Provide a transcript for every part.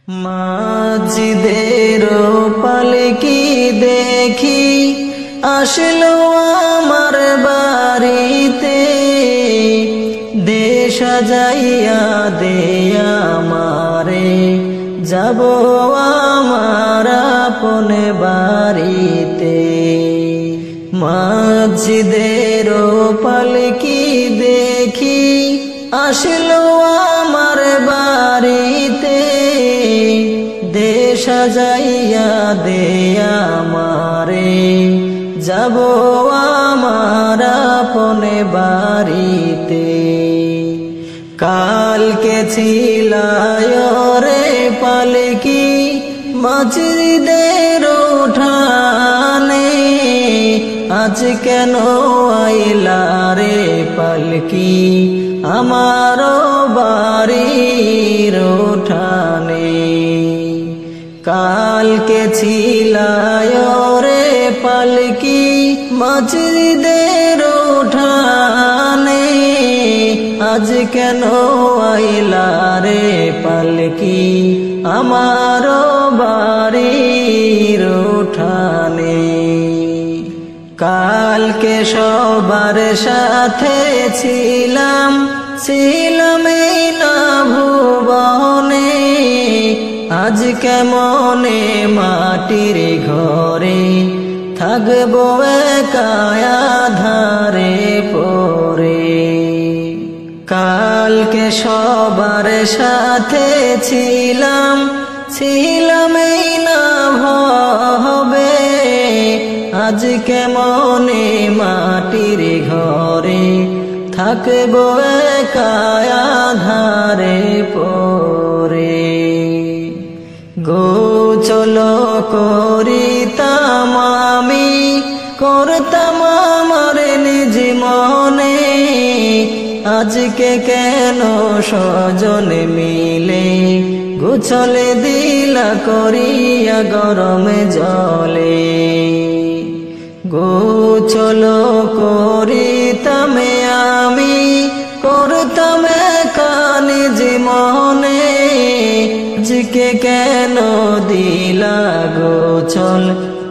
মাঝিদের পালকি দেখি আসলো আমার বাড়িতে, দেশ সাজাইয়া দে আমারে, যাব আমার আপন বাড়িতে। মাঝিদের পালকি দেখি আসলো আমার বাড়িতে, দেশ সাজাইয়া দে আমারে, যাব আমার আপন বাড়িতে। কালকে ছিলায় রে পালকি মাঝিদের উঠানে, আজ কেন আইলা রে পালকি আমার বাড়ির উঠানে। কালকে ছিলায় রে পালকি মাঝিদের উঠানে, আজ কেন আইলা রে পালকি আমার বাড়ির উঠানে। কালকে সবার সাথে ছিলাম এই না ভুবনে, আজ কেমনে মাটির ঘরে থাকবো একা আঁধারে পড়ে। কালকে সবার সাথে ছিলাম এই না ভবে, আজ কেমনে মাটির ঘরে থাকবো একা আঁধারে পড়ে। গোসল করিতাম আমি, করতাম আমার নিজ মনে, আজকে কেন স্বজন মিলে গোসল দিলা করিয়া গরম জলে। গোসল করিতাম আমি, করতাম একা নিজ মনে, আজকে কেন দিলা গোসল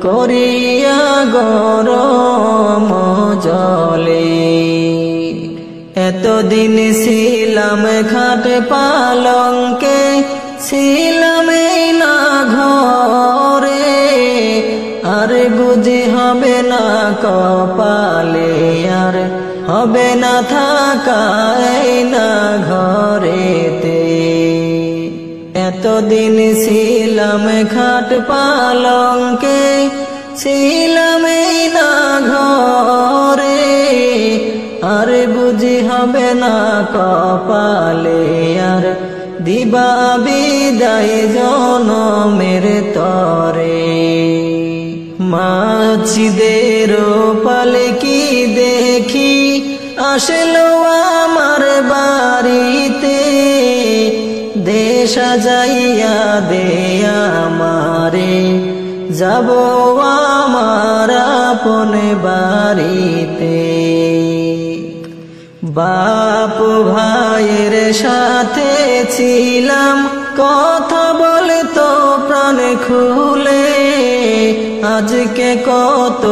করিয়া গরম জলে। এতদিন ছিলাম খাট পালঙ্কে, ছিলাম এই না ঘরে, আর বুঝি হবে না কপালে, আর হবে না থাকা এই না ঘরেতে। এতদিন ছিলাম খাট পালঙ্কে, ছিলাম এই না ঘরে, আর বুঝি হবে না কপালে, আর দিবা বিদায় জনমের তরে। মাঝিদের পালকি দেখি আসলো আমার বাড়িতে, দেশ সাজাইয়া দে আমারে, যাব আমার আপন বাড়িতে। বাপ ভাইয়ের সাথে ছিলাম কথা বলতো প্রাণ খুলে, আজকে কত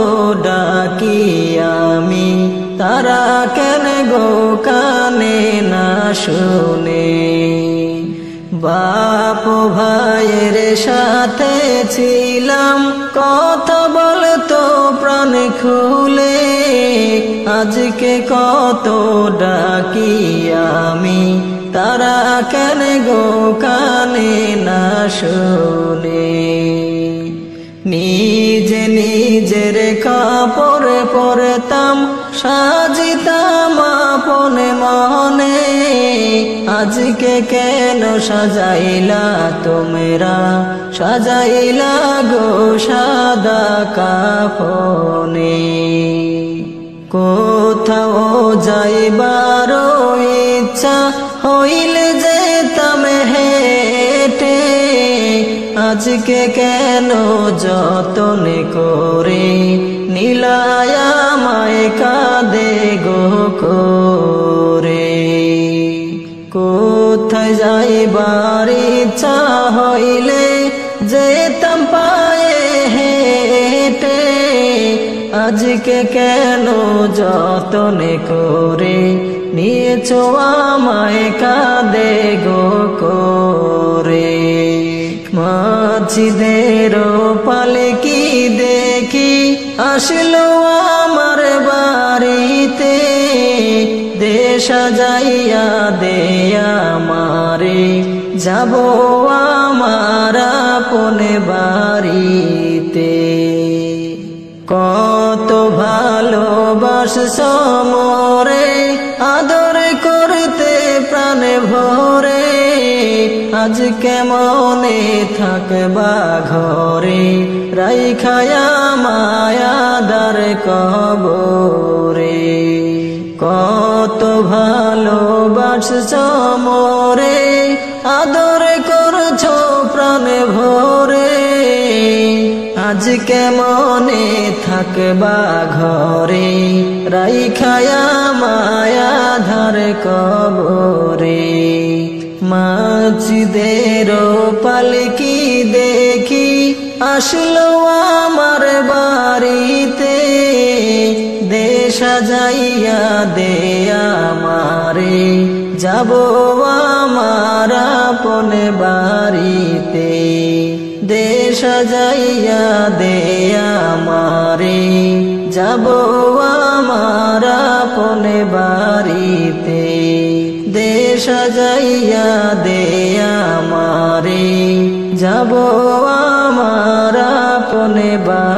ডাকি আমি, তারা কেন গো কানে না শুনে। বাপ ভাইয়ের সাথে ছিলাম কথা বলতো প্রাণ খুলে, আজকে কত ডাকি আমি, তারা কেন গো কানে না শুনে। নিজে নিজের কাপড় পরতাম, সাজিতাম আপন মনে, আজকে কেন সাজাইলা তোমরা, সাজাইলা গো সাদা কাফনে। কোথাও যাইবার ইচ্ছা হইলে যেতাম হেঁটে, আজকে কেন যতন করে নীলায়া মায় কাঁদে গো করে। কোথায় যাইবার ইচ্ছা হয় হইলে যেতাম পায়ে হেঁটে, আজকে কেন যতনে করে নিয়েছো আমায় কাঁদে গো করে। মাঝিদের পালকি দেখি আসলো আমার বাড়িতে, দে সাজাইয়া দে আমারে, যাব আমার আপন বাড়িতে। কত ভালোবাসছো মোরে, আদর করতে প্রাণ ভরে, আজ কেমনে থাকবা ঘরে, রাইখায়া মায়াদার কবরে। কত ভালোবাসছো মোরে, আদর করছো প্রাণ ভরে, আজ কেমনে থাকবা ঘরে, রাইখায়া মায়াধার কবরে। মাঝিদের পালকি দেখি আসলো আমার বাড়িতে, দে সাজাইয়া দে আমারে, যাব আমার আপন বাড়িতে। দে সাজাইয়া দে আমারে, যাব আমার আপন বাড়িতে। দে সাজাইয়া দে আমারে, যাব আমার আপন বাড়িতে।